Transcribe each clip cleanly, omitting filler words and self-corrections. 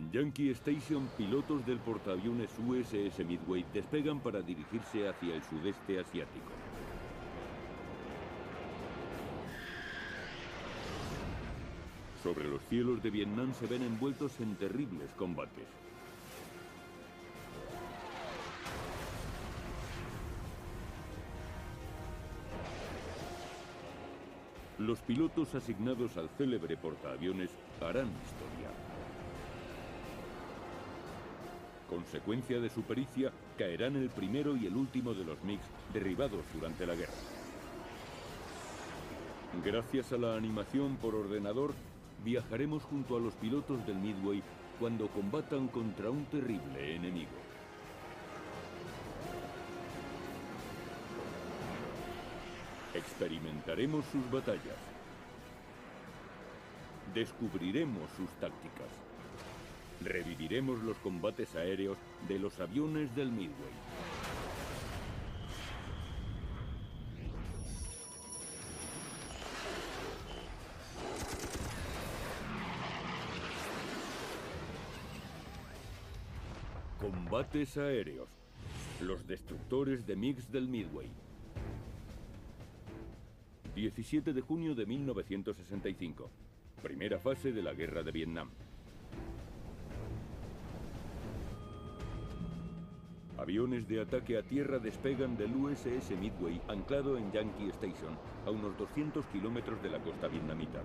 En Yankee Station, pilotos del portaaviones USS Midway despegan para dirigirse hacia el sudeste asiático. Sobre los cielos de Vietnam se ven envueltos en terribles combates. Los pilotos asignados al célebre portaaviones harán historia. Consecuencia de su pericia, caerán el primero y el último de los MiGs derribados durante la guerra. Gracias a la animación por ordenador, viajaremos junto a los pilotos del Midway cuando combatan contra un terrible enemigo. Experimentaremos sus batallas. Descubriremos sus tácticas. Reviviremos los combates aéreos de los aviones del Midway. Combates aéreos. Los destructores de MiGs del Midway. 17 de junio de 1965. Primera fase de la Guerra de Vietnam. Aviones de ataque a tierra despegan del USS Midway anclado en Yankee Station, a unos 200 kilómetros de la costa vietnamita.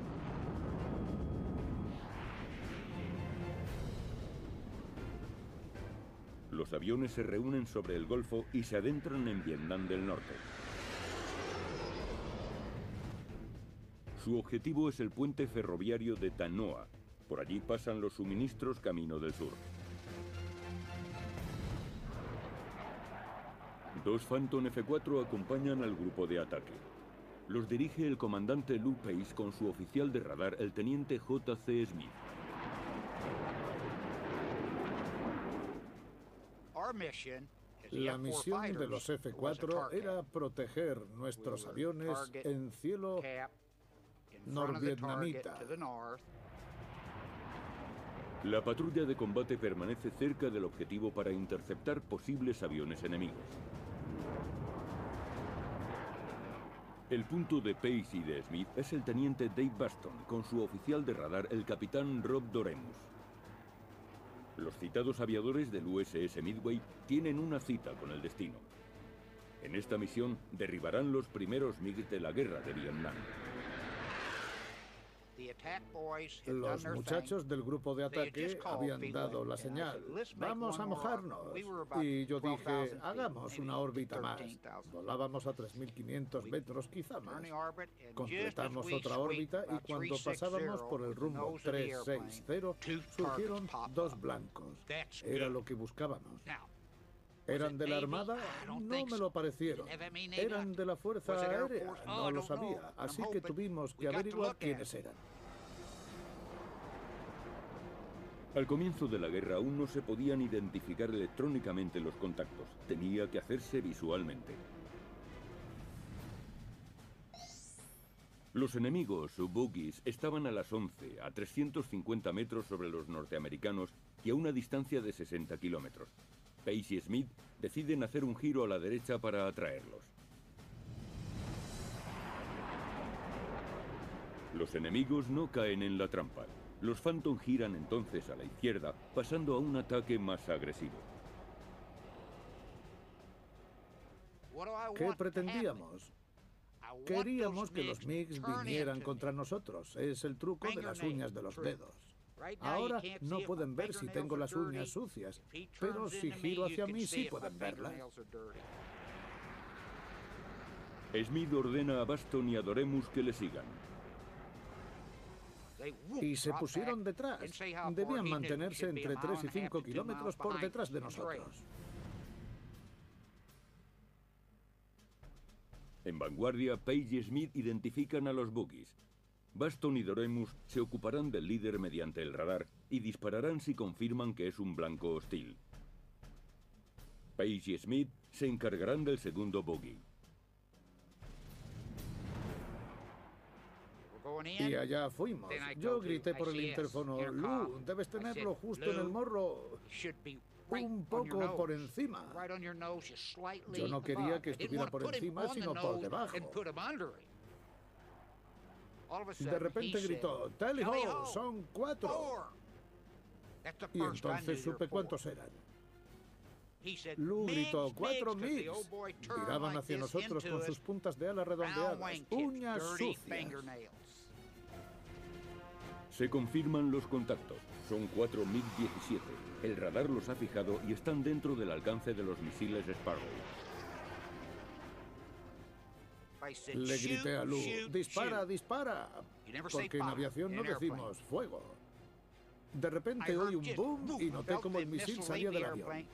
Los aviones se reúnen sobre el Golfo y se adentran en Vietnam del Norte. Su objetivo es el puente ferroviario de Ta Noa. Por allí pasan los suministros camino del sur. Dos Phantom F-4 acompañan al grupo de ataque. Los dirige el comandante Lou Pace con su oficial de radar, el teniente J.C. Smith. La misión de los F-4 era proteger nuestros aviones en cielo norvietnamita. La patrulla de combate permanece cerca del objetivo para interceptar posibles aviones enemigos. El punto de Pace y de Smith es el teniente Dave Baston con su oficial de radar, el capitán Rob Doremus. Los citados aviadores del USS Midway tienen una cita con el destino. En esta misión derribarán los primeros MiG de la guerra de Vietnam. Los muchachos del grupo de ataque habían dado la señal: vamos a mojarnos. Y yo dije: hagamos una órbita más. Volábamos a 3.500 metros, quizá más. Completamos otra órbita y cuando pasábamos por el rumbo 360, surgieron dos blancos. Era lo que buscábamos. ¿Eran de la Armada? No me lo parecieron. ¿Eran de la Fuerza Aérea? No lo sabía. Así que tuvimos que averiguar quiénes eran. Al comienzo de la guerra aún no se podían identificar electrónicamente los contactos. Tenía que hacerse visualmente. Los enemigos, boogies, estaban a las 11, a 350 metros sobre los norteamericanos y a una distancia de 60 kilómetros. Pace y Smith deciden hacer un giro a la derecha para atraerlos. Los enemigos no caen en la trampa. Los Phantom giran entonces a la izquierda, pasando a un ataque más agresivo. ¿Qué pretendíamos? Queríamos que los MiGs vinieran contra nosotros. Es el truco de las uñas de los dedos. Ahora no pueden ver si tengo las uñas sucias, pero si giro hacia mí sí pueden verlas. Smith ordena a Baston y a Doremus que le sigan. Y se pusieron detrás. Debían mantenerse entre 3 y 5 kilómetros por detrás de nosotros. En vanguardia, Pace y Smith identifican a los boogies. Baston y Doremus se ocuparán del líder mediante el radar y dispararán si confirman que es un blanco hostil. Pace y Smith se encargarán del segundo boogie. Y allá fuimos. Yo grité por el interfono, Lou, debes tenerlo justo en el morro, un poco por encima. Yo no quería que estuviera por encima, sino por debajo. De repente gritó, Tally ho, son 4. Y entonces supe cuántos eran. Lou gritó, 4 MiGs. Miraban hacia nosotros con sus puntas de ala redondeadas, uñas sucias. Se confirman los contactos. Son 4 MiG-17. El radar los ha fijado y están dentro del alcance de los misiles Sparrow. Le grité a Lou, dispara, dispara. Porque en aviación no decimos fuego. De repente oí un boom y noté como el misil salía del avión.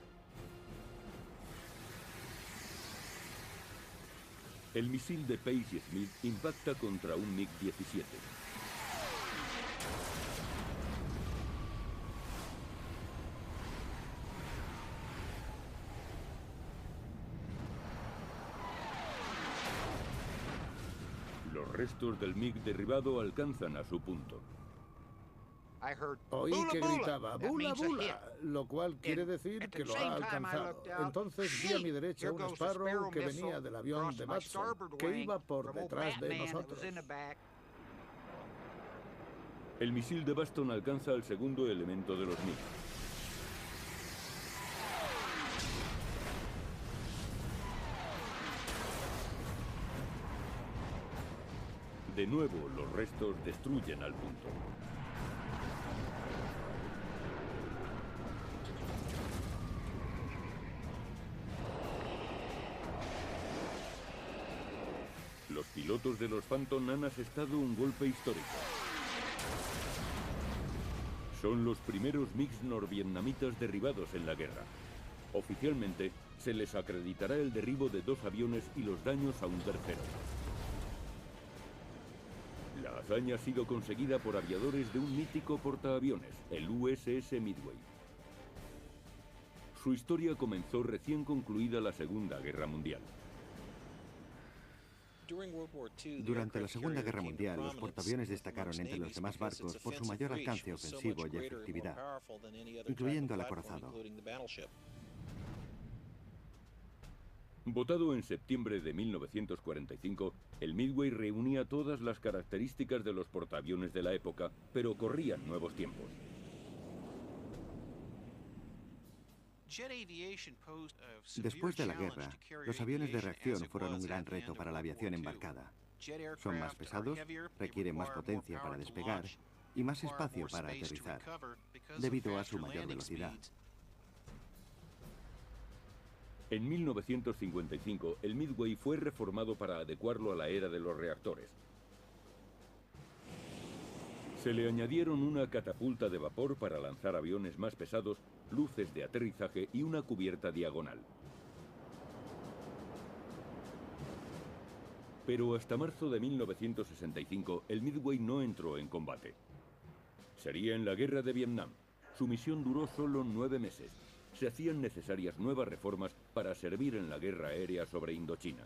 El misil de Pace Smith impacta contra un MiG-17. Los restos del MiG derribado alcanzan a su punto. Oí que gritaba, ¡bula, bula! Lo cual quiere decir que lo ha alcanzado. Entonces vi a mi derecha un Sparrow que venía del avión de Batson, que iba por detrás de nosotros. El misil de Baston alcanza al segundo elemento de los MiG. De nuevo, los restos destruyen al punto. Los pilotos de los Phantom han asestado un golpe histórico. Son los primeros MiGs norvietnamitas derribados en la guerra. Oficialmente, se les acreditará el derribo de 2 aviones y los daños a un tercero. La hazaña ha sido conseguida por aviadores de un mítico portaaviones, el USS Midway. Su historia comenzó recién concluida la Segunda Guerra Mundial. Durante la Segunda Guerra Mundial, los portaaviones destacaron entre los demás barcos por su mayor alcance ofensivo y efectividad, incluyendo el acorazado. Votado en septiembre de 1945, el Midway reunía todas las características de los portaaviones de la época, pero corrían nuevos tiempos. Después de la guerra, los aviones de reacción fueron un gran reto para la aviación embarcada. Son más pesados, requieren más potencia para despegar y más espacio para aterrizar, debido a su mayor velocidad. En 1955, el Midway fue reformado para adecuarlo a la era de los reactores. Se le añadieron una catapulta de vapor para lanzar aviones más pesados, luces de aterrizaje y una cubierta diagonal. Pero hasta marzo de 1965, el Midway no entró en combate. Sería en la guerra de Vietnam. Su misión duró solo 9 meses. Se hacían necesarias nuevas reformas para servir en la guerra aérea sobre Indochina.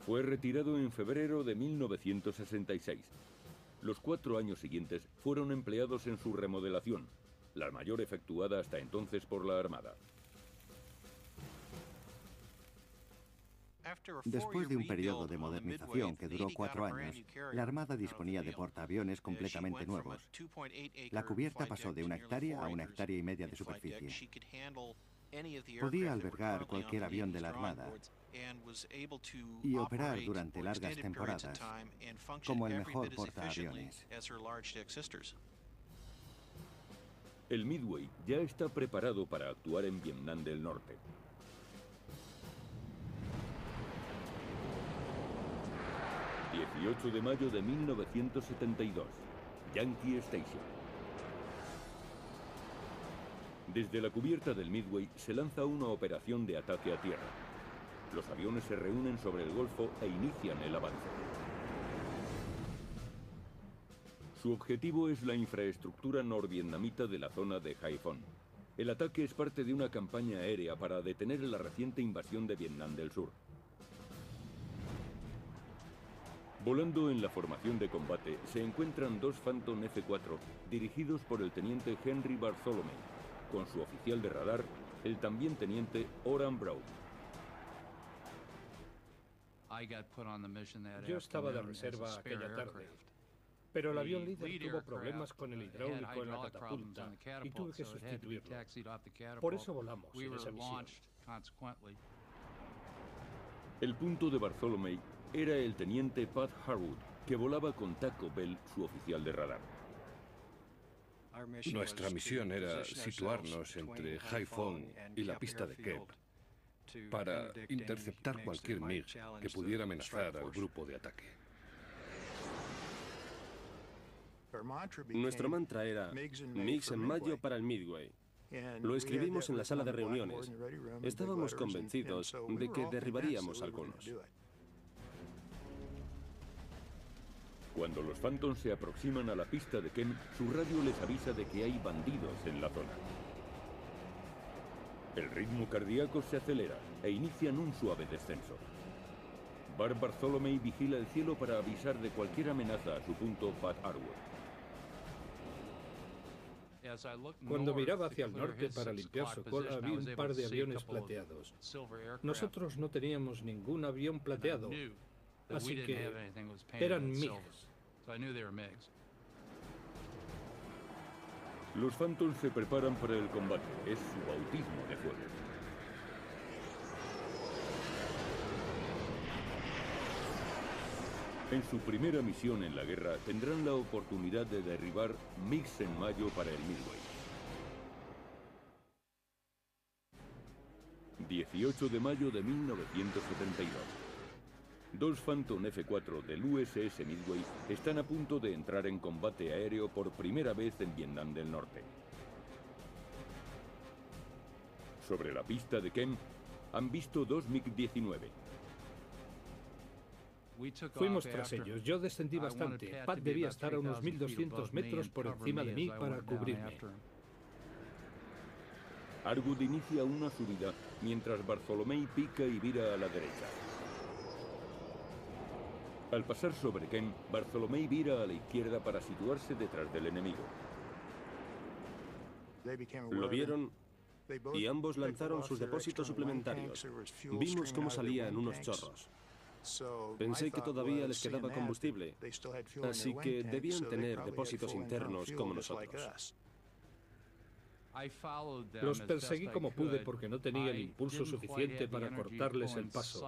Fue retirado en febrero de 1966. Los 4 años siguientes fueron empleados en su remodelación, la mayor efectuada hasta entonces por la Armada. Después de un periodo de modernización que duró 4 años, la Armada disponía de portaaviones completamente nuevos. La cubierta pasó de 1 hectárea a 1,5 hectáreas de superficie. Podía albergar cualquier avión de la Armada y operar durante largas temporadas como el mejor portaaviones. El Midway ya está preparado para actuar en Vietnam del Norte. ...18 de mayo de 1972... Yankee Station. Desde la cubierta del Midway se lanza una operación de ataque a tierra. Los aviones se reúnen sobre el Golfo e inician el avance. Su objetivo es la infraestructura norvietnamita de la zona de Haiphong. El ataque es parte de una campaña aérea para detener la reciente invasión de Vietnam del Sur. Volando en la formación de combate se encuentran dos Phantom F-4 dirigidos por el teniente Henry Bartholomew, con su oficial de radar, el también teniente Oran Brown. Yo estaba de reserva aquella tarde, pero el avión líder tuvo problemas con el hidráulico en la catapulta y tuve que sustituirlo. Por eso volamos en esa misión. El punto de Bartholomew era el teniente Pat Harwood, que volaba con Taco Bell, su oficial de radar. Nuestra misión era situarnos entre Haiphong y la pista de Kep para interceptar cualquier MiG que pudiera amenazar al grupo de ataque. Nuestro mantra era MiGs en mayo para el Midway. Lo escribimos en la sala de reuniones. Estábamos convencidos de que derribaríamos algunos. Cuando los Phantom se aproximan a la pista de Kem, su radio les avisa de que hay bandidos en la zona. El ritmo cardíaco se acelera e inician un suave descenso. Bartholomew vigila el cielo para avisar de cualquier amenaza a su punto Pat Harwood. Cuando miraba hacia el norte para limpiar su cola, vi un par de aviones plateados. Nosotros no teníamos ningún avión plateado, así que eran MiGs. Los Phantom se preparan para el combate. Es su bautismo de fuego. En su primera misión en la guerra tendrán la oportunidad de derribar MiGs en mayo para el Midway. 18 de mayo de 1972. Dos Phantom F-4 del USS Midway están a punto de entrar en combate aéreo por primera vez en Vietnam del Norte. Sobre la pista de Kem han visto dos MiG-19. Fuimos tras ellos. Yo descendí bastante. Pat debía estar a unos 1200 metros por encima de mí para cubrirme. Harwood inicia una subida mientras Bartholomew pica y vira a la derecha. Al pasar sobre Kem, Bartholomew vira a la izquierda para situarse detrás del enemigo. Lo vieron y ambos lanzaron sus depósitos suplementarios. Vimos cómo salían unos chorros. Pensé que todavía les quedaba combustible, así que debían tener depósitos internos como nosotros. Los perseguí como pude porque no tenía el impulso suficiente para cortarles el paso.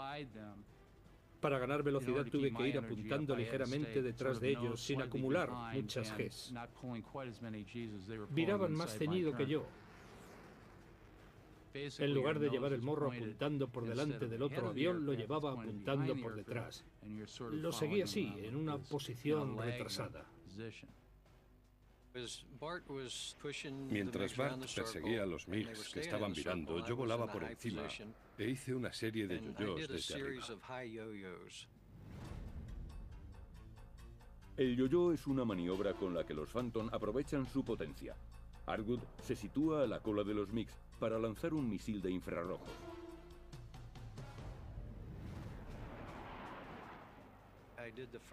Para ganar velocidad tuve que ir apuntando ligeramente detrás de ellos sin acumular muchas Gs. Viraban más ceñido que yo. En lugar de llevar el morro apuntando por delante del otro avión, lo llevaba apuntando por detrás. Lo seguí así, en una posición retrasada. Mientras Bart perseguía a los MiGs que estaban virando, yo volaba por encima e hice una serie de yo-yos desde arriba. El yo-yo es una maniobra con la que los Phantom aprovechan su potencia. Harwood se sitúa a la cola de los MiGs para lanzar un misil de infrarrojos.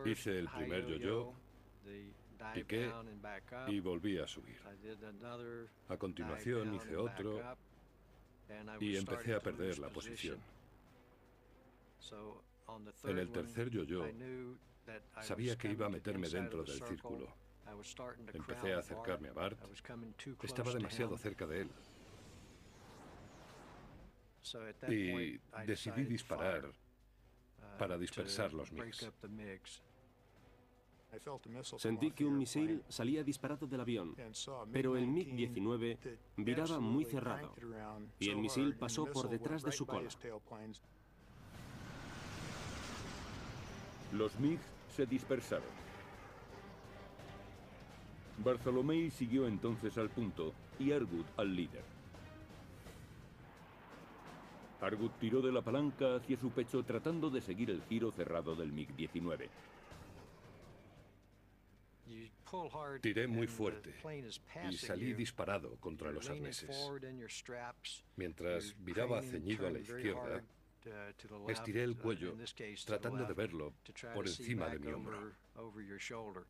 Hice el primer yo-yo, piqué y volví a subir. A continuación hice otro y empecé a perder la posición. En el tercer yo-yo sabía que iba a meterme dentro del círculo. Empecé a acercarme a Bart. Estaba demasiado cerca de él. Y decidí disparar para dispersar los MiGs. Sentí que un misil salía disparado del avión, pero el MiG-19 viraba muy cerrado y el misil pasó por detrás de su cola. Los MiGs se dispersaron. Bartholomew siguió entonces al punto y Harwood al líder. Harwood tiró de la palanca hacia su pecho tratando de seguir el giro cerrado del MiG-19. Tiré muy fuerte y salí disparado contra los arneses. Mientras viraba ceñido a la izquierda, estiré el cuello tratando de verlo por encima de mi hombro.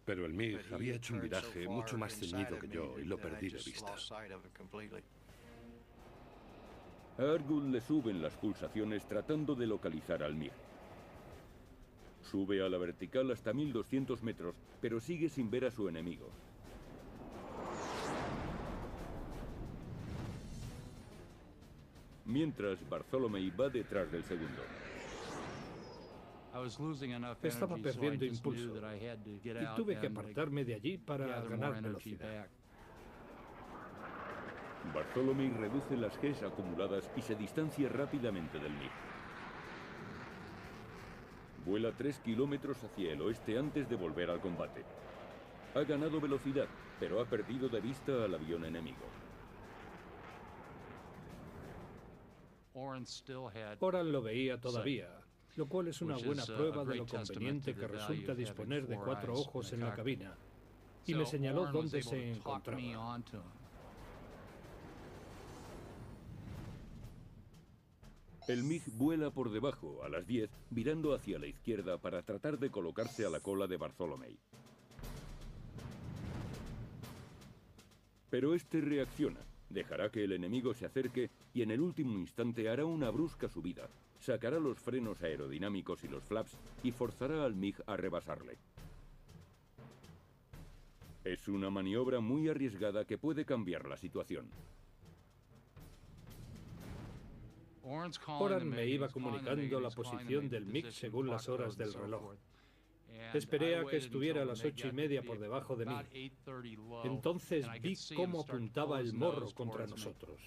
Pero el MiG había hecho un viraje mucho más ceñido que yo y lo perdí de vista. A Argut le suben las pulsaciones tratando de localizar al MiG. Sube a la vertical hasta 1200 metros, pero sigue sin ver a su enemigo. Mientras, Bartholomew va detrás del segundo. Estaba perdiendo impulso y tuve que apartarme de allí para ganar velocidad. Bartholomew reduce las Gs acumuladas y se distancia rápidamente del MiG. Vuela 3 kilómetros hacia el oeste antes de volver al combate. Ha ganado velocidad, pero ha perdido de vista al avión enemigo. Oran lo veía todavía, lo cual es una buena prueba de lo conveniente que resulta disponer de 4 ojos en la cabina, y me señaló dónde se encontraba. El MiG vuela por debajo a las 10, virando hacia la izquierda para tratar de colocarse a la cola de Bartholomew. Pero este reacciona, dejará que el enemigo se acerque y en el último instante hará una brusca subida, sacará los frenos aerodinámicos y los flaps y forzará al MiG a rebasarle. Es una maniobra muy arriesgada que puede cambiar la situación. Oran me iba comunicando la posición del MiG según las horas del reloj. Esperé a que estuviera a las 8:30 por debajo de mí. Entonces vi cómo apuntaba el morro contra nosotros.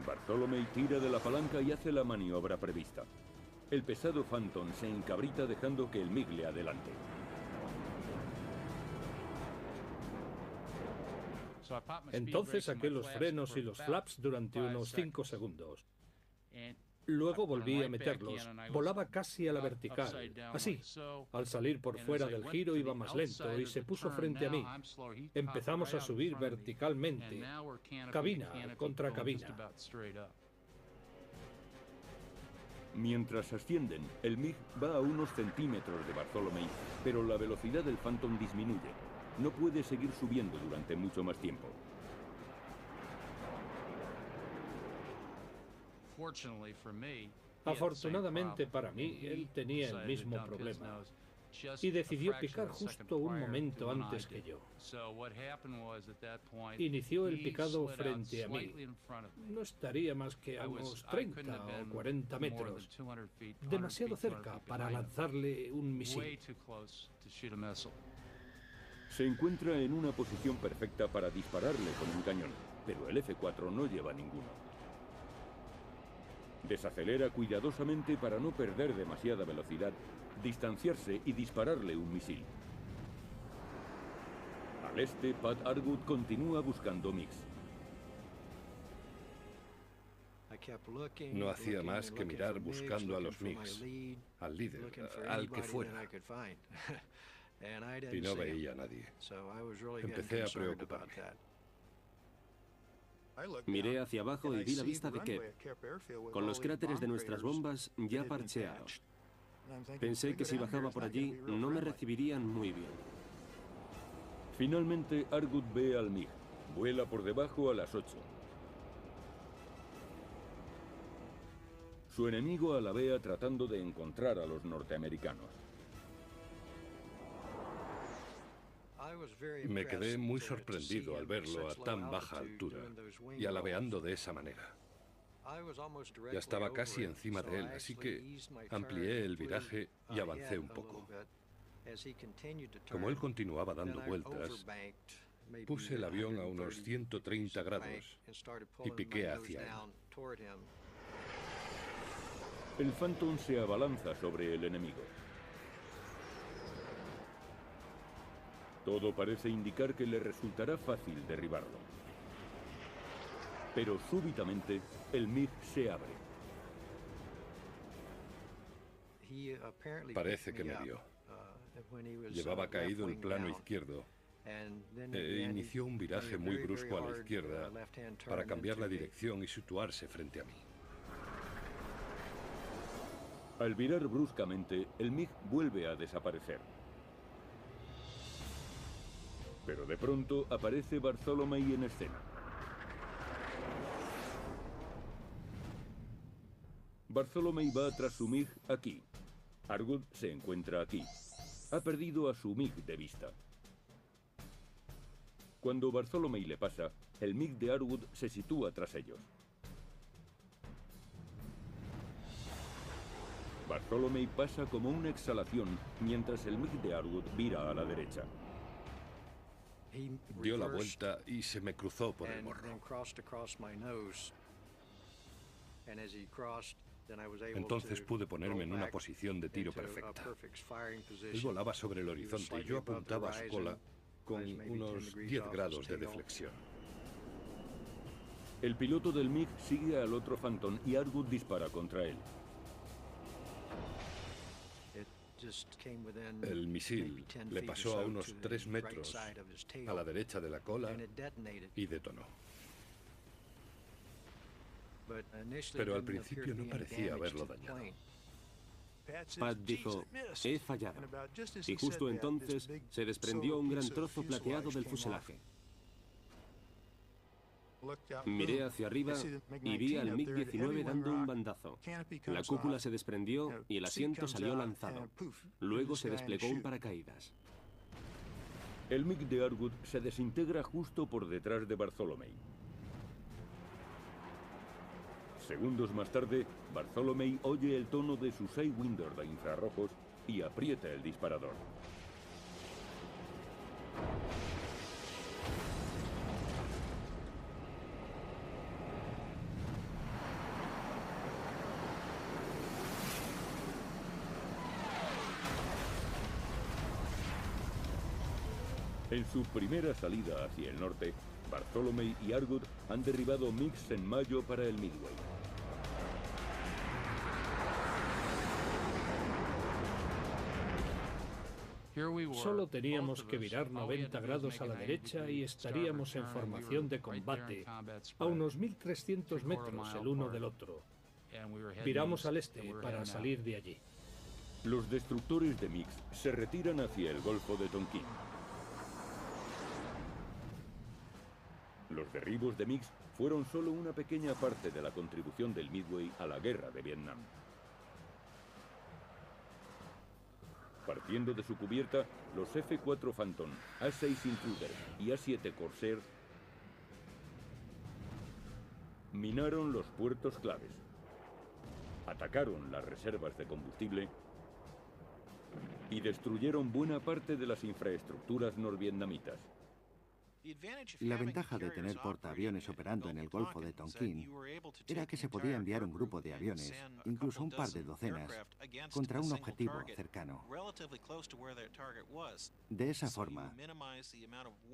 Bartholomew tira de la palanca y hace la maniobra prevista. El pesado Phantom se encabrita dejando que el MiG le adelante. Entonces saqué los frenos y los flaps durante unos 5 segundos. Luego volví a meterlos. Volaba casi a la vertical. Así. Al salir por fuera del giro iba más lento y se puso frente a mí. Empezamos a subir verticalmente, cabina contra cabina. Mientras ascienden, el MiG va a unos centímetros de Bartholomew, pero la velocidad del Phantom disminuye. No puede seguir subiendo durante mucho más tiempo. Afortunadamente para mí, él tenía el mismo problema y decidió picar justo un momento antes que yo. Inició el picado frente a mí. No estaría más que a unos 30 o 40 metros, demasiado cerca para lanzarle un misil. Se encuentra en una posición perfecta para dispararle con un cañón, pero el F-4 no lleva ninguno. Desacelera cuidadosamente para no perder demasiada velocidad, distanciarse y dispararle un misil. Al este, Pat Argut continúa buscando MiGs. No hacía más que mirar buscando a los MiGs, al líder, al que fuera. Y no veía a nadie. Empecé a preocuparme. Miré hacia abajo y vi la vista de Kep, con los cráteres de nuestras bombas ya parcheados. Pensé que si bajaba por allí no me recibirían muy bien. Finalmente, Argut ve al MiG. Vuela por debajo a las 8. Su enemigo alabea tratando de encontrar a los norteamericanos. Me quedé muy sorprendido al verlo a tan baja altura y alabeando de esa manera. Ya estaba casi encima de él, así que amplié el viraje y avancé un poco. Como él continuaba dando vueltas, puse el avión a unos 130 grados y piqué hacia él. El Phantom se abalanza sobre el enemigo. Todo parece indicar que le resultará fácil derribarlo. Pero súbitamente, el MiG se abre. Parece que me vio. Llevaba caído el plano izquierdo e inició un viraje muy brusco a la izquierda para cambiar la dirección y situarse frente a mí. Al virar bruscamente, el MiG vuelve a desaparecer. Pero de pronto aparece Bartholomew en escena. Bartholomew va tras su MiG aquí. Argut se encuentra aquí. Ha perdido a su MiG de vista. Cuando Bartholomew le pasa, el MiG de Argut se sitúa tras ellos. Bartholomew pasa como una exhalación mientras el MiG de Argut vira a la derecha. Dio la vuelta y se me cruzó por el morro. Entonces pude ponerme en una posición de tiro perfecta. Él volaba sobre el horizonte y yo apuntaba a su cola con unos 10 grados de deflexión. El piloto del MiG sigue al otro Phantom y Argut dispara contra él. El misil le pasó a unos 3 metros a la derecha de la cola y detonó. Pero al principio no parecía haberlo dañado. Pat dijo, he fallado. Y justo entonces se desprendió un gran trozo plateado del fuselaje. Miré hacia arriba y vi al MiG-19 dando un bandazo. La cúpula se desprendió y el asiento salió lanzado. Luego se desplegó un paracaídas. El MiG de Argut se desintegra justo por detrás de Bartholomew. Segundos más tarde, Bartholomew oye el tono de su Sidewinder de infrarrojos y aprieta el disparador. En su primera salida hacia el norte, Bartholomew y Argut han derribado MiGs en mayo para el Midway. Solo teníamos que virar 90 grados a la derecha y estaríamos en formación de combate, a unos 1300 metros el uno del otro. Viramos al este para salir de allí. Los destructores de MiGs se retiran hacia el Golfo de Tonkin. Los derribos de MiGs fueron solo una pequeña parte de la contribución del Midway a la guerra de Vietnam. Partiendo de su cubierta, los F-4 Phantom, A-6 Intruder y A-7 Corsair minaron los puertos claves, atacaron las reservas de combustible y destruyeron buena parte de las infraestructuras norvietnamitas. La ventaja de tener portaaviones operando en el Golfo de Tonkin era que se podía enviar un grupo de aviones, incluso un par de docenas, contra un objetivo cercano. De esa forma,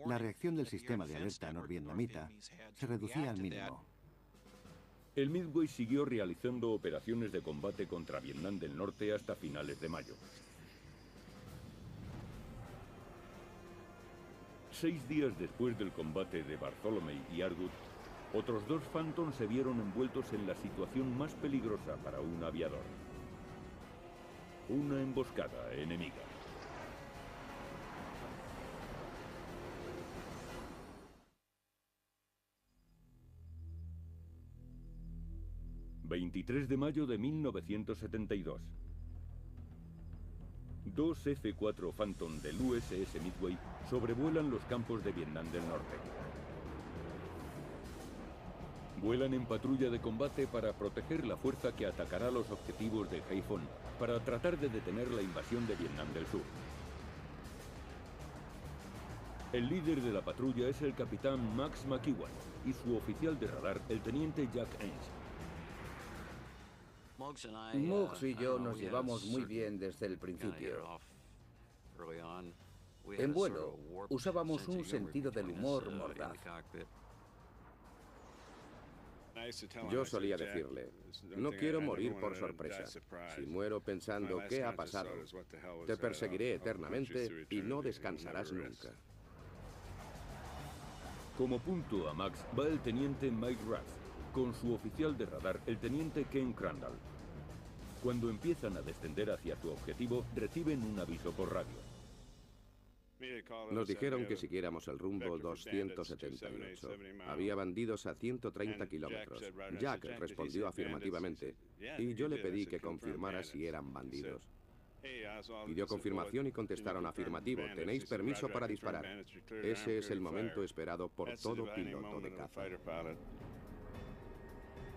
la reacción del sistema de alerta norvietnamita se reducía al mínimo. El Midway siguió realizando operaciones de combate contra Vietnam del Norte hasta finales de mayo. 6 días después del combate de Bartholomew y Argut, otros 2 Phantom se vieron envueltos en la situación más peligrosa para un aviador: una emboscada enemiga. ...23 de mayo de 1972... 2 F-4 Phantom del USS Midway sobrevuelan los campos de Vietnam del Norte. Vuelan en patrulla de combate para proteger la fuerza que atacará los objetivos de Haiphong para tratar de detener la invasión de Vietnam del Sur. El líder de la patrulla es el capitán Max McEwan y su oficial de radar, el teniente Jack Ames. Muggs y yo nos llevamos muy bien desde el principio. En vuelo, usábamos un sentido del humor mordaz. Yo solía decirle, no quiero morir por sorpresa. Si muero pensando qué ha pasado, te perseguiré eternamente y no descansarás nunca. Como punto a Max va el teniente Mike Rath, con su oficial de radar, el teniente Ken Crandall. Cuando empiezan a descender hacia su objetivo, reciben un aviso por radio. Nos dijeron que siguiéramos el rumbo 278. Había bandidos a 130 kilómetros. Jack respondió afirmativamente, y yo le pedí que confirmara si eran bandidos. Pidió confirmación y contestaron afirmativo. Tenéis permiso para disparar. Ese es el momento esperado por todo piloto de caza.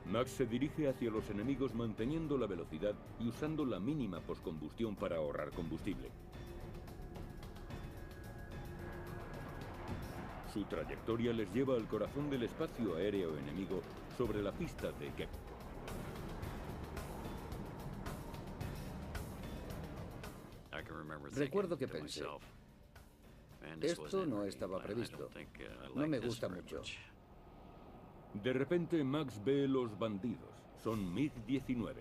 Max se dirige hacia los enemigos manteniendo la velocidad y usando la mínima poscombustión para ahorrar combustible. Su trayectoria les lleva al corazón del espacio aéreo enemigo sobre la pista de Kep. Recuerdo que pensé, esto no estaba previsto. No me gusta mucho. De repente Max ve los bandidos. Son MiG-19.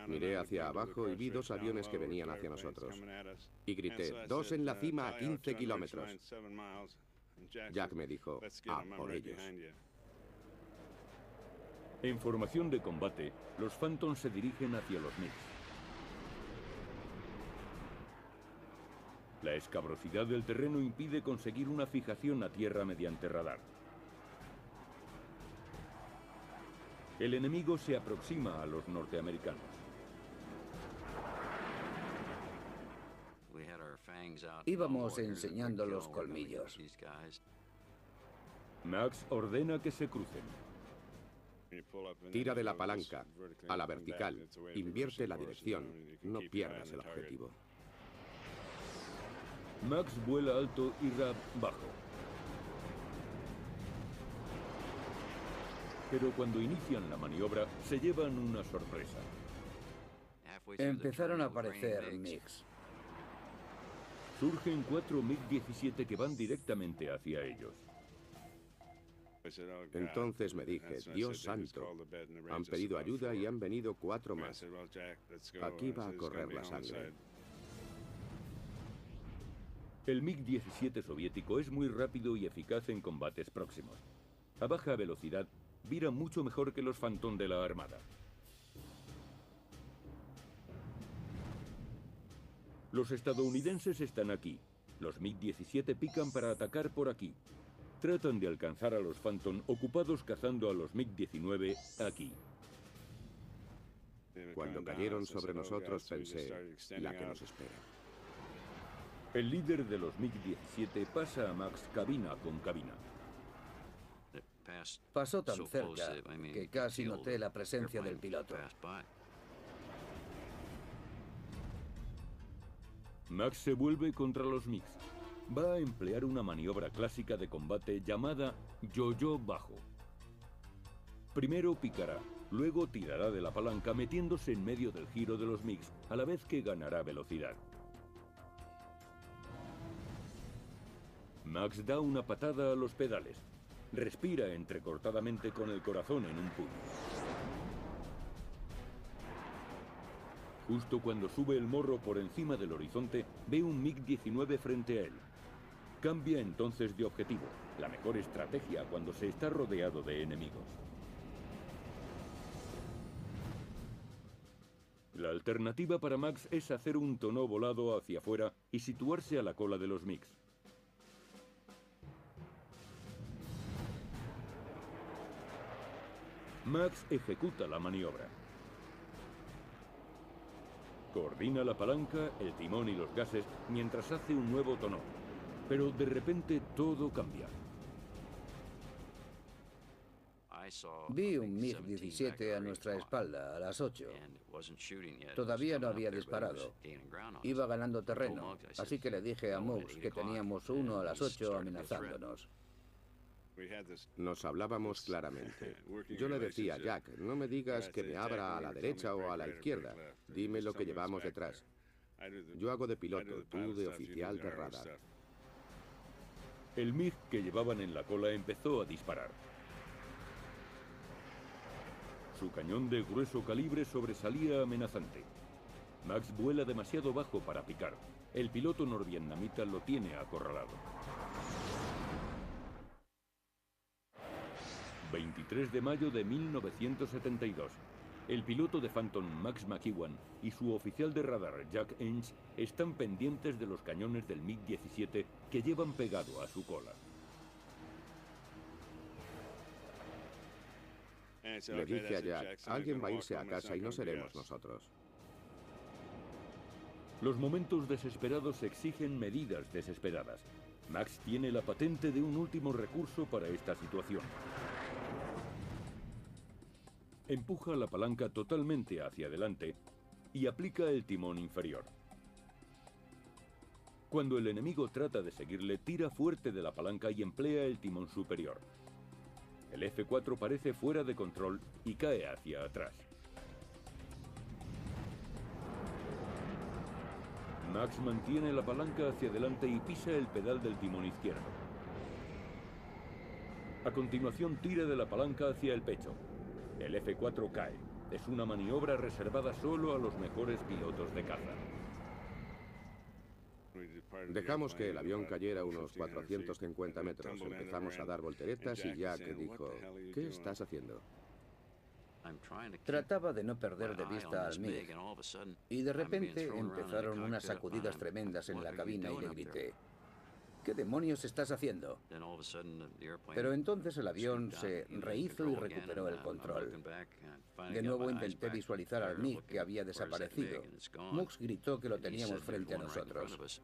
Miré hacia abajo y vi 2 aviones que venían hacia nosotros. Y grité, 2 en la cima a 15 kilómetros. Jack me dijo, a por ellos. En formación de combate, los Phantom se dirigen hacia los MiGs. La escabrosidad del terreno impide conseguir una fijación a tierra mediante radar. El enemigo se aproxima a los norteamericanos. Íbamos enseñando los colmillos. Max ordena que se crucen. Tira de la palanca a la vertical. Invierte la dirección. No pierdas el objetivo. Max vuela alto y Rath bajo. Pero cuando inician la maniobra, se llevan una sorpresa. Empezaron a aparecer MiGs. Surgen 4 MiG-17 que van directamente hacia ellos. Entonces me dije, Dios santo, han pedido ayuda y han venido 4 más. Aquí va a correr la sangre. El MiG-17 soviético es muy rápido y eficaz en combates próximos. A baja velocidad, vira mucho mejor que los Phantom de la Armada. Los estadounidenses están aquí. Los MiG-17 pican para atacar por aquí. Tratan de alcanzar a los Phantom ocupados cazando a los MiG-19 aquí. Cuando cayeron sobre nosotros pensé, la que nos espera. El líder de los MiG-17 pasa a Max cabina con cabina. Pasó tan cerca que casi noté la presencia del piloto. Max se vuelve contra los MiGs. Va a emplear una maniobra clásica de combate llamada yo-yo bajo. Primero picará, luego tirará de la palanca metiéndose en medio del giro de los MiGs, a la vez que ganará velocidad. Max da una patada a los pedales. Respira entrecortadamente con el corazón en un puño. Justo cuando sube el morro por encima del horizonte, ve un MiG-19 frente a él. Cambia entonces de objetivo, la mejor estrategia cuando se está rodeado de enemigos. La alternativa para Max es hacer un tonneau volado hacia afuera y situarse a la cola de los MiGs. Max ejecuta la maniobra. Coordina la palanca, el timón y los gases mientras hace un nuevo tonneau. Pero de repente todo cambia. Vi un MiG-17 a nuestra espalda a las 8. Todavía no había disparado. Iba ganando terreno, así que le dije a Mux que teníamos uno a las 8 amenazándonos. Nos hablábamos claramente. Yo le decía a Jack, no me digas que me abra a la derecha o a la izquierda. Dime lo que llevamos detrás. Yo hago de piloto, tú de oficial de radar. El MiG que llevaban en la cola empezó a disparar. Su cañón de grueso calibre sobresalía amenazante. Max vuela demasiado bajo para picar. El piloto norvietnamita lo tiene acorralado. 23 de mayo de 1972. El piloto de Phantom, Max McEwan, y su oficial de radar, Jack Inch, están pendientes de los cañones del MiG-17 que llevan pegado a su cola. Le dije a Jack, alguien va a irse a casa y no seremos nosotros. Los momentos desesperados exigen medidas desesperadas. Max tiene la patente de un último recurso para esta situación. Empuja la palanca totalmente hacia adelante y aplica el timón inferior. Cuando el enemigo trata de seguirle, tira fuerte de la palanca y emplea el timón superior. El F-4 parece fuera de control y cae hacia atrás. Max mantiene la palanca hacia adelante y pisa el pedal del timón izquierdo. A continuación tira de la palanca hacia el pecho. El F-4 cae. Es una maniobra reservada solo a los mejores pilotos de caza. Dejamos que el avión cayera unos 450 metros. Empezamos a dar volteretas y Jack dijo, ¿qué estás haciendo? Trataba de no perder de vista al MiG, y de repente empezaron unas sacudidas tremendas en la cabina y le grité, ¿qué demonios estás haciendo? Pero entonces el avión se rehizo y recuperó el control. De nuevo intenté visualizar al MiG que había desaparecido. Mux gritó que lo teníamos frente a nosotros.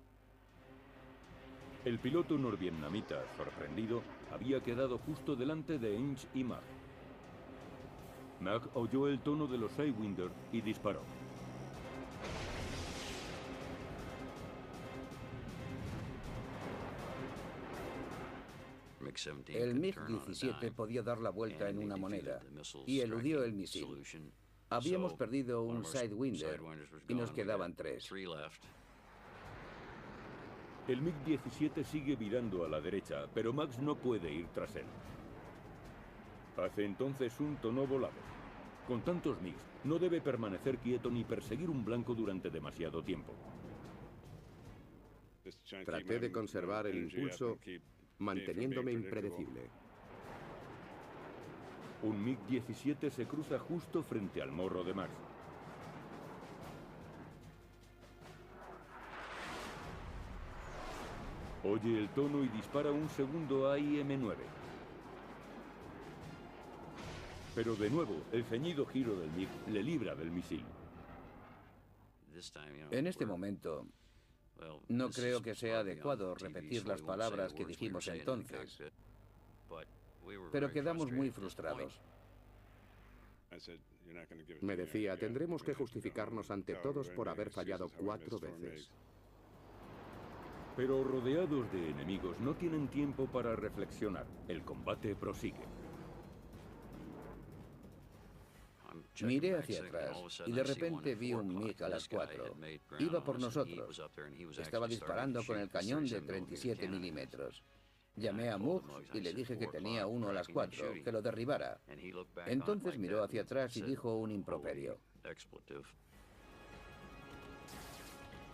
El piloto norvietnamita, sorprendido, había quedado justo delante de Inch y Mack. Mack oyó el tono de los Sidewinder y disparó. El MiG-17 podía dar la vuelta en una moneda y eludió el misil. Habíamos perdido un Sidewinder y nos quedaban 3. El MiG-17 sigue virando a la derecha, pero Max no puede ir tras él. Hace entonces un tono volado. Con tantos MiGs, no debe permanecer quieto ni perseguir un blanco durante demasiado tiempo. Traté de conservar el impulso, manteniéndome impredecible. Un MiG-17 se cruza justo frente al morro de Max. Oye el tono y dispara un segundo AIM-9. Pero de nuevo, el ceñido giro del MiG le libra del misil. En este momento, no creo que sea adecuado repetir las palabras que dijimos entonces, pero quedamos muy frustrados. Me decía, tendremos que justificarnos ante todos por haber fallado 4 veces. Pero rodeados de enemigos no tienen tiempo para reflexionar. El combate prosigue. Miré hacia atrás y de repente vi un MiG a las 4. Iba por nosotros. Estaba disparando con el cañón de 37 milímetros. Llamé a Mux y le dije que tenía uno a las 4, que lo derribara. Entonces miró hacia atrás y dijo un improperio.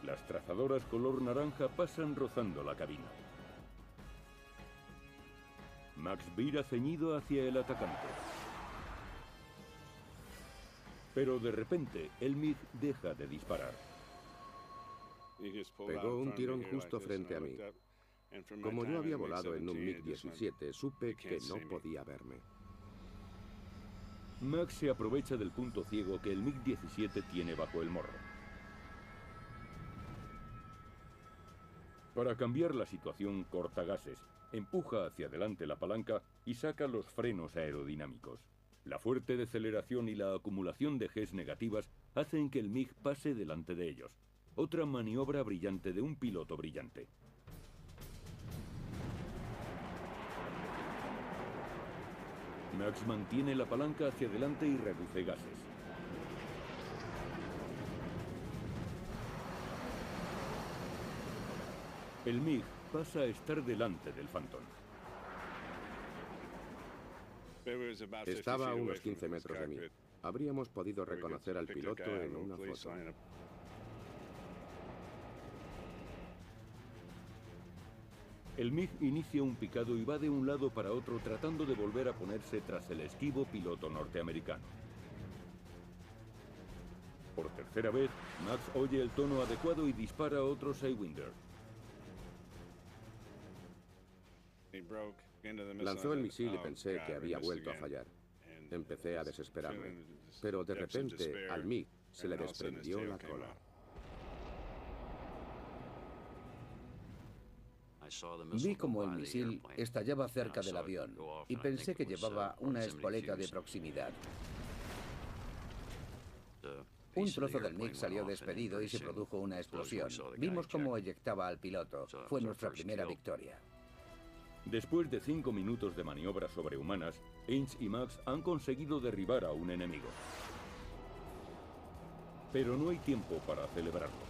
Las trazadoras color naranja pasan rozando la cabina. Max vira ceñido hacia el atacante. Pero de repente, el MiG deja de disparar. Pegó un tirón justo frente a mí. Como yo había volado en un MiG-17, supe que no podía verme. Max se aprovecha del punto ciego que el MiG-17 tiene bajo el morro. Para cambiar la situación, corta gases, empuja hacia adelante la palanca y saca los frenos aerodinámicos. La fuerte deceleración y la acumulación de Gs negativas hacen que el MiG pase delante de ellos. Otra maniobra brillante de un piloto brillante. Max mantiene la palanca hacia adelante y reduce gases. El MiG pasa a estar delante del Phantom. Estaba a unos 15 metros de mí. Habríamos podido reconocer al piloto en una foto. El MiG inicia un picado y va de un lado para otro tratando de volver a ponerse tras el esquivo piloto norteamericano. Por tercera vez, Max oye el tono adecuado y dispara otro Sidewinder. Lanzó el misil y pensé que había vuelto a fallar. Empecé a desesperarme, pero de repente al MiG se le desprendió la cola. Vi como el misil estallaba cerca del avión y pensé que llevaba una espoleta de proximidad. Un trozo del MiG salió despedido y se produjo una explosión. Vimos cómo eyectaba al piloto. Fue nuestra primera victoria. Después de 5 minutos de maniobras sobrehumanas, Ains y Max han conseguido derribar a un enemigo. Pero no hay tiempo para celebrarlo.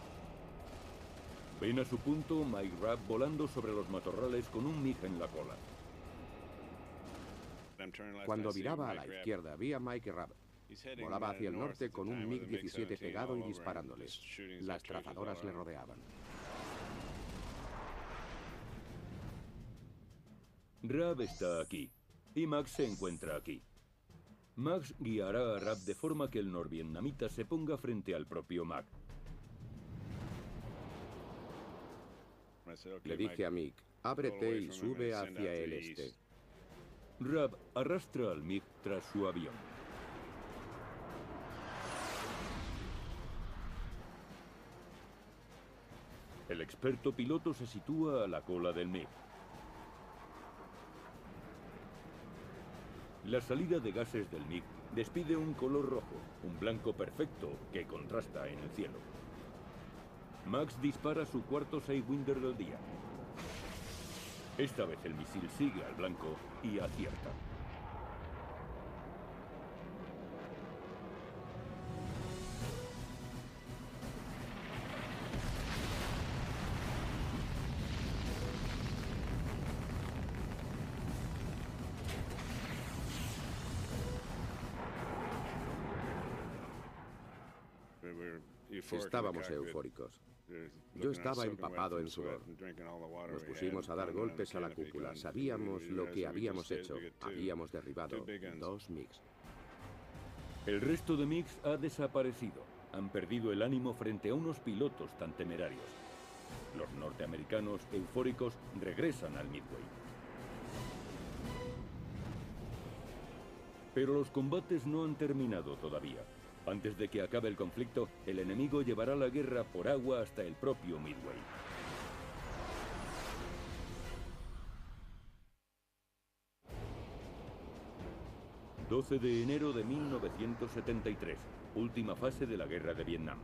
Ven a su punto Mike Rabb volando sobre los matorrales con un MiG en la cola. Cuando viraba a la izquierda vi a Mike Rabb. Volaba hacia el norte con un MiG-17 pegado y disparándoles. Las trazadoras le rodeaban. Rabb está aquí, y Max se encuentra aquí. Max guiará a Rabb de forma que el norvietnamita se ponga frente al propio Mac. Le dije a Mick, ábrete y sube hacia el este. Rabb arrastra al MiG tras su avión. El experto piloto se sitúa a la cola del MiG. La salida de gases del MiG despide un color rojo, un blanco perfecto que contrasta en el cielo. Max dispara su cuarto Sidewinder del día. Esta vez el misil sigue al blanco y acierta. Estábamos eufóricos. Yo estaba empapado en sudor. Nos pusimos a dar golpes a la cúpula. Sabíamos lo que habíamos hecho. Habíamos derribado 2 MiGs. El resto de MiGs ha desaparecido. Han perdido el ánimo frente a unos pilotos tan temerarios. Los norteamericanos, eufóricos, regresan al Midway. Pero los combates no han terminado todavía. Antes de que acabe el conflicto, el enemigo llevará la guerra por agua hasta el propio Midway. ...12 de enero de 1973... última fase de la guerra de Vietnam.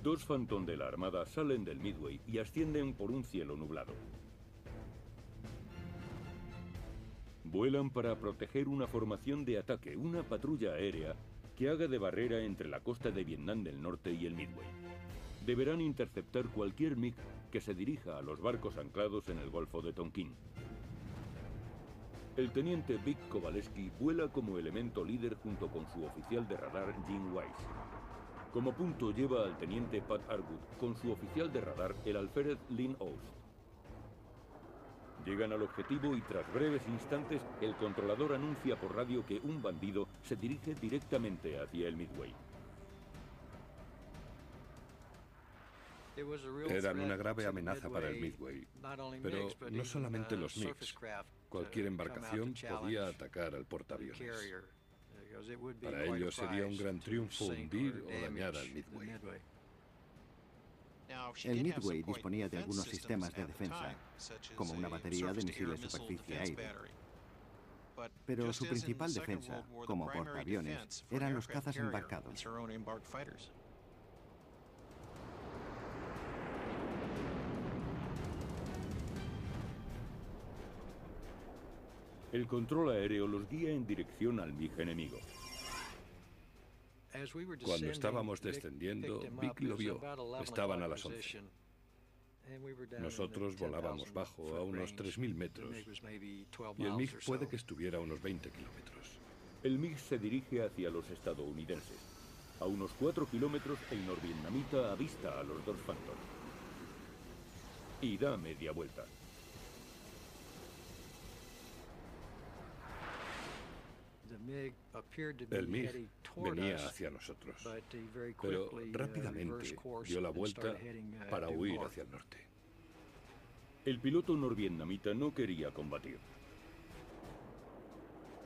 2 Phantom de la Armada salen del Midway y ascienden por un cielo nublado. Vuelan para proteger una formación de ataque, una patrulla aérea que haga de barrera entre la costa de Vietnam del Norte y el Midway. Deberán interceptar cualquier MiG que se dirija a los barcos anclados en el Golfo de Tonkin. El teniente Vic Kowaleski vuela como elemento líder junto con su oficial de radar Jim Wise. Como punto lleva al teniente Pat Arwood con su oficial de radar el alférez Lynn Ost. Llegan al objetivo y tras breves instantes el controlador anuncia por radio que un bandido se dirige directamente hacia el Midway. Eran una grave amenaza para el Midway, pero no solamente los MiGs. Cualquier embarcación podía atacar al portaaviones. Para ellos sería un gran triunfo hundir o dañar al Midway. El Midway disponía de algunos sistemas de defensa, como una batería de misiles superficie-aire. Pero su principal defensa, como portaaviones, eran los cazas embarcados. El control aéreo los guía en dirección al MiG enemigo. Cuando estábamos descendiendo, Vic lo vio. Estaban a las 11. Nosotros volábamos bajo a unos 3.000 metros y el MiG puede que estuviera a unos 20 kilómetros. El MiG se dirige hacia los estadounidenses. A unos 4 kilómetros, el norvietnamita avista a los dos Phantom y da media vuelta. El MiG venía hacia nosotros, pero rápidamente dio la vuelta para huir hacia el norte. El piloto norvietnamita no quería combatir.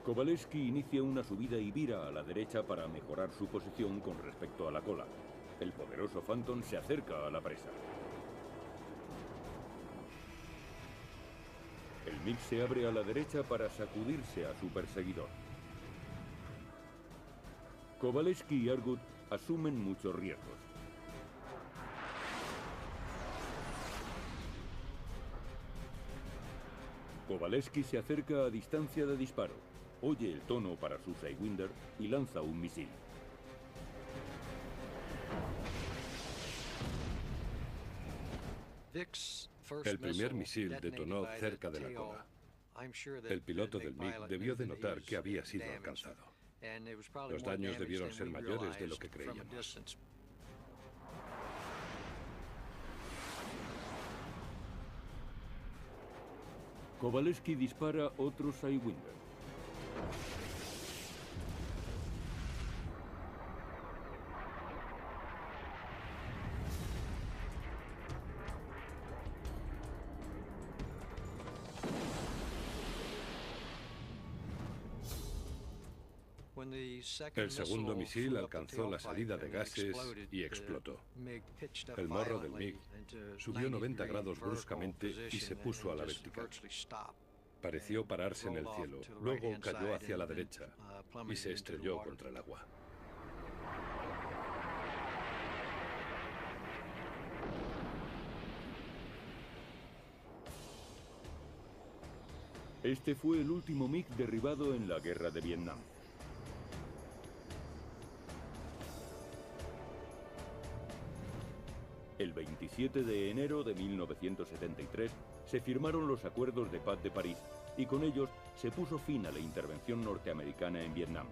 Kowalewski inicia una subida y vira a la derecha para mejorar su posición con respecto a la cola. El poderoso Phantom se acerca a la presa. El MiG se abre a la derecha para sacudirse a su perseguidor. Kowalewski y Argut asumen muchos riesgos. Kowalewski se acerca a distancia de disparo, oye el tono para su Sidewinder y lanza un misil. El primer misil detonó cerca de la cola. El piloto del MiG debió de notar que había sido alcanzado. Los daños debieron ser mayores de lo que creíamos. Kowalewski dispara otro Sidewinder. El segundo misil alcanzó la salida de gases y explotó. El morro del MiG subió 90 grados bruscamente y se puso a la vertical. Pareció pararse en el cielo, luego cayó hacia la derecha y se estrelló contra el agua. Este fue el último MiG derribado en la guerra de Vietnam. El 27 de enero de 1973 se firmaron los acuerdos de paz de París y con ellos se puso fin a la intervención norteamericana en Vietnam.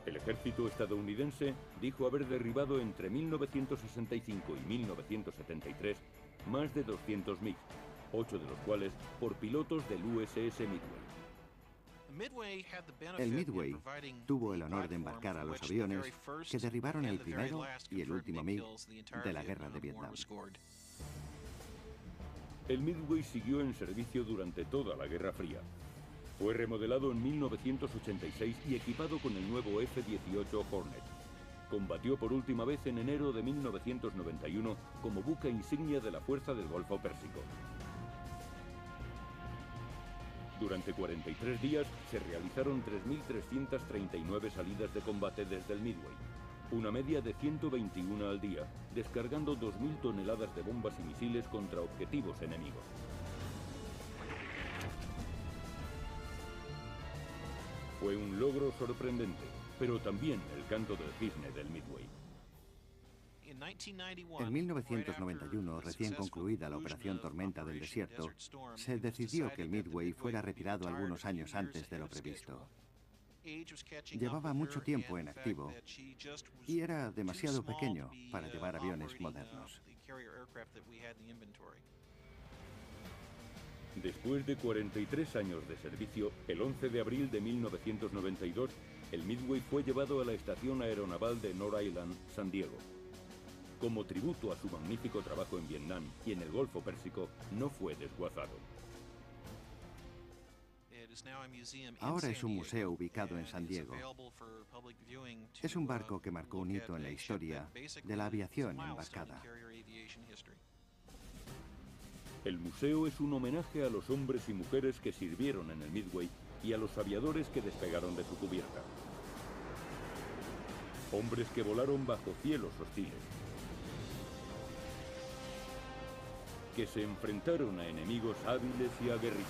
El ejército estadounidense dijo haber derribado entre 1965 y 1973 más de 200 MiG, 8 de los cuales por pilotos del USS Midway. El Midway tuvo el honor de embarcar a los aviones que derribaron el primero y el último MiG de la guerra de Vietnam. El Midway siguió en servicio durante toda la Guerra Fría. Fue remodelado en 1986 y equipado con el nuevo F-18 Hornet. Combatió por última vez en enero de 1991 como buque insignia de la Fuerza del Golfo Pérsico. Durante 43 días se realizaron 3.339 salidas de combate desde el Midway, una media de 121 al día, descargando 2.000 toneladas de bombas y misiles contra objetivos enemigos. Fue un logro sorprendente, pero también el canto del cisne del Midway. En 1991, recién concluida la Operación Tormenta del Desierto, se decidió que el Midway fuera retirado algunos años antes de lo previsto. Llevaba mucho tiempo en activo y era demasiado pequeño para llevar aviones modernos. Después de 43 años de servicio, el 11 de abril de 1992, el Midway fue llevado a la Estación Aeronaval de North Island, San Diego. Como tributo a su magnífico trabajo en Vietnam y en el Golfo Pérsico, no fue desguazado. Ahora es un museo ubicado en San Diego. Es un barco que marcó un hito en la historia de la aviación embarcada. El museo es un homenaje a los hombres y mujeres que sirvieron en el Midway y a los aviadores que despegaron de su cubierta. Hombres que volaron bajo cielos hostiles, que se enfrentaron a enemigos hábiles y aguerridos.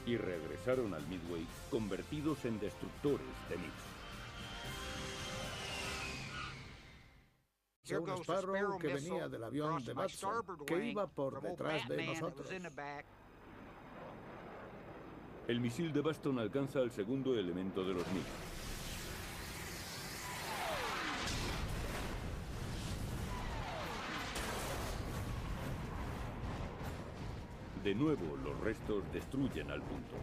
Y regresaron al Midway convertidos en destructores de MiGs. de un Sparrow que venía del avión de Matson, que iba por detrás de nosotros. El misil de Baston alcanza al segundo elemento de los MiG. De nuevo, los restos destruyen al punto.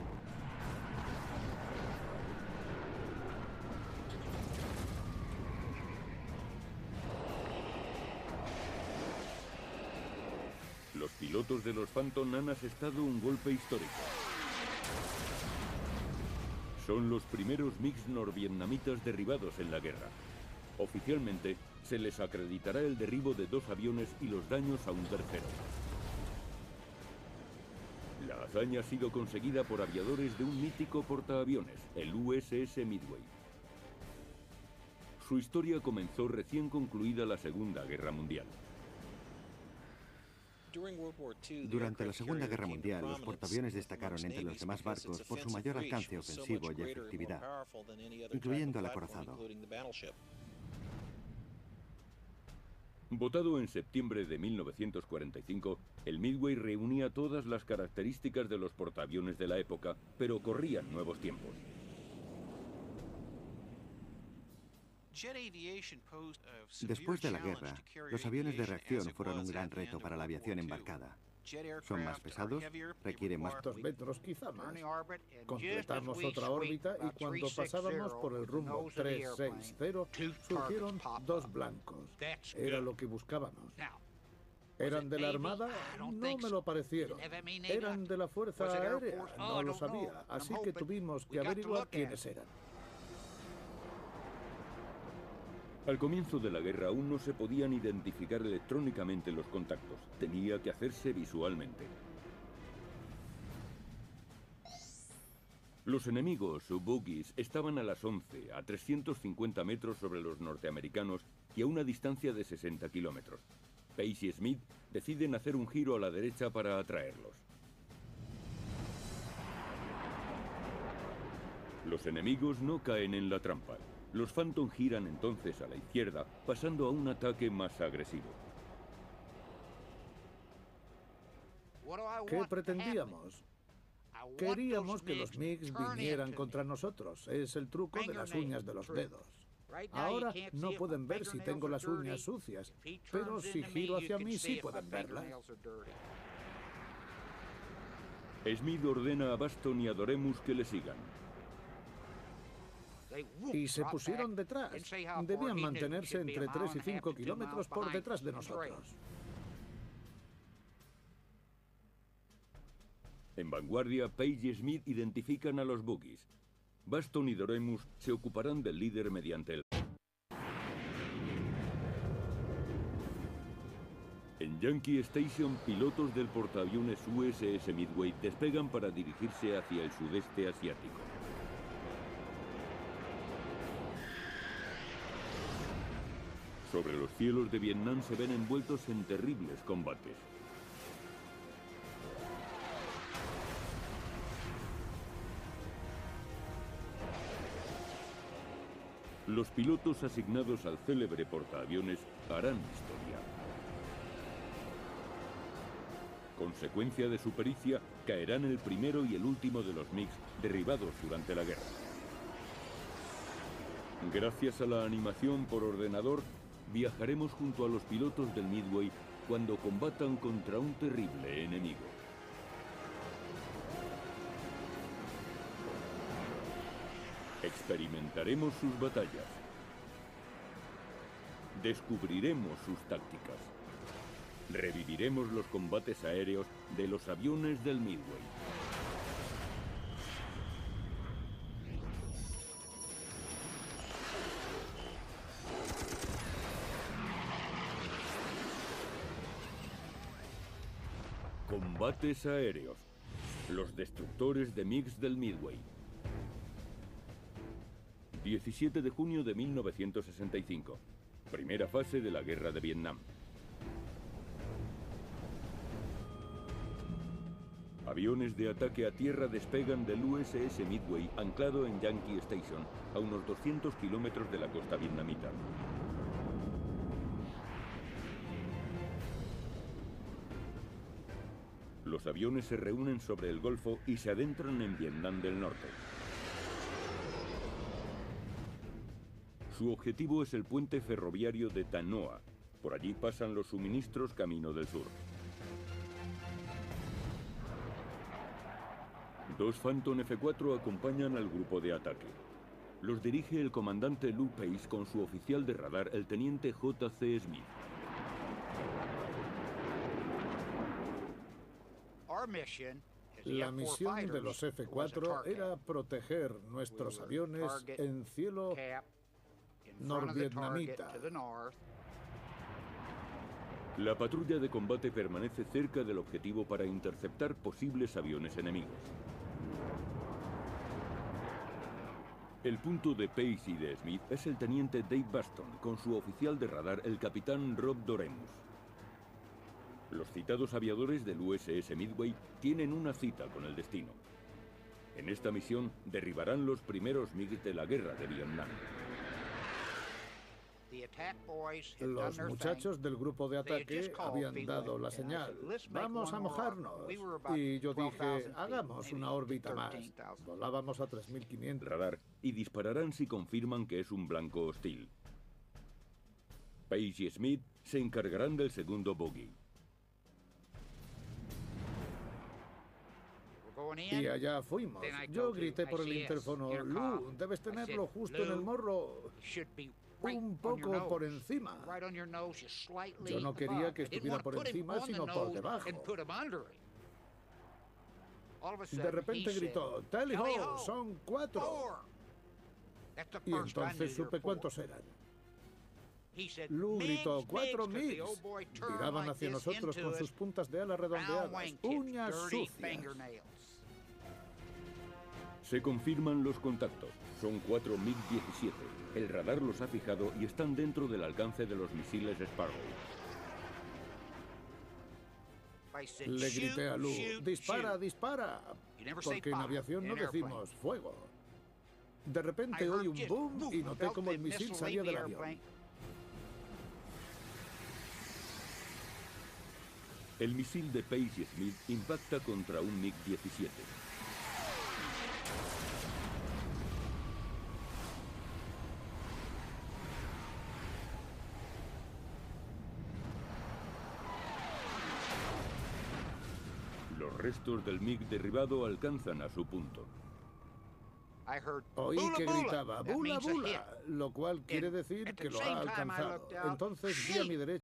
Los pilotos de los Phantom han asestado un golpe histórico. Son los primeros MiGs norvietnamitas derribados en la guerra. Oficialmente, se les acreditará el derribo de 2 aviones y los daños a un tercero. La hazaña ha sido conseguida por aviadores de un mítico portaaviones, el USS Midway. Su historia comenzó recién concluida la Segunda Guerra Mundial. Durante la Segunda Guerra Mundial, los portaaviones destacaron entre los demás barcos por su mayor alcance ofensivo y efectividad, incluyendo el acorazado. Votado en septiembre de 1945, el Midway reunía todas las características de los portaaviones de la época, pero corrían nuevos tiempos. Después de la guerra, los aviones de reacción fueron un gran reto para la aviación embarcada. Son más pesados, requieren más 2 metros, quizá más. Completamos otra órbita y cuando pasábamos por el rumbo 360, surgieron 2 blancos. Era lo que buscábamos. ¿Eran de la Armada? No me lo parecieron. ¿Eran de la Fuerza Aérea? No lo sabía, así que tuvimos que averiguar quiénes eran. Al comienzo de la guerra aún no se podían identificar electrónicamente los contactos. Tenía que hacerse visualmente. Los enemigos, boogies, estaban a las 11, a 350 metros sobre los norteamericanos y a una distancia de 60 kilómetros. Pace y Smith deciden hacer un giro a la derecha para atraerlos. Los enemigos no caen en la trampa. Los Phantom giran entonces a la izquierda, pasando a un ataque más agresivo. ¿Qué pretendíamos? Queríamos que los MiGs vinieran contra nosotros. Es el truco de las uñas de los dedos. Ahora no pueden ver si tengo las uñas sucias, pero si giro hacia mí sí pueden verlas. Smith ordena a Baston y a Doremus que le sigan. Y se pusieron detrás. Debían mantenerse entre 3 y 5 kilómetros por detrás de nosotros. En vanguardia, Page y Smith identifican a los boogies. Baston y Doremus se ocuparán del líder mediante el... En Yankee Station, pilotos del portaaviones USS Midway despegan para dirigirse hacia el sudeste asiático. Sobre los cielos de Vietnam se ven envueltos en terribles combates. Los pilotos asignados al célebre portaaviones harán historia. Consecuencia de su pericia, caerán el primero y el último de los MiGs derribados durante la guerra. Gracias a la animación por ordenador, viajaremos junto a los pilotos del Midway cuando combatan contra un terrible enemigo. Experimentaremos sus batallas. Descubriremos sus tácticas. Reviviremos los combates aéreos de los aviones del Midway. Combates aéreos. Los destructores de MiGs del Midway. 17 de junio de 1965. Primera fase de la Guerra de Vietnam. Aviones de ataque a tierra despegan del USS Midway anclado en Yankee Station, a unos 200 kilómetros de la costa vietnamita. Los aviones se reúnen sobre el Golfo y se adentran en Vietnam del Norte. Su objetivo es el puente ferroviario de Tan Hoa. Por allí pasan los suministros camino del sur. Dos Phantom F-4 acompañan al grupo de ataque. Los dirige el comandante Lou Pace con su oficial de radar, el teniente J.C. Smith. La misión de los F-4 era proteger nuestros aviones en cielo norvietnamita. La patrulla de combate permanece cerca del objetivo para interceptar posibles aviones enemigos. El punto de Pace y de Smith es el teniente Dave Baston con su oficial de radar, el capitán Rob Doremus. Los citados aviadores del USS Midway tienen una cita con el destino. En esta misión derribarán los primeros MiG de la guerra de Vietnam. Los muchachos del grupo de ataque habían dado la señal. Vamos a mojarnos. Y yo dije, hagamos una órbita más. Volábamos a 3.500. Radar y dispararán si confirman que es un blanco hostil. Pace y Smith se encargarán del segundo bogey. Y allá fuimos. Yo grité por el interfono, Lou, debes tenerlo justo en el morro. Un poco por encima. Yo no quería que estuviera por encima, sino por debajo. De repente gritó, Tally ho, son 4. Y entonces supe cuántos eran. Lou gritó, 4 MiGs. Viraban hacia nosotros con sus puntas de ala redondeadas, uñas sucias. Se confirman los contactos. Son 4 MiG-17. El radar los ha fijado y están dentro del alcance de los misiles Sparrow. Le grité a Lou, dispara, dispara. Porque en aviación no decimos fuego. De repente oí un boom y noté como el misil salía del avión. El misil de Pace y Smith impacta contra un MiG-17. Los restos del MiG derribado alcanzan a su punto. Oí que gritaba, ¡bula, bula! Lo cual quiere decir que lo ha alcanzado. Entonces vi a mi derecha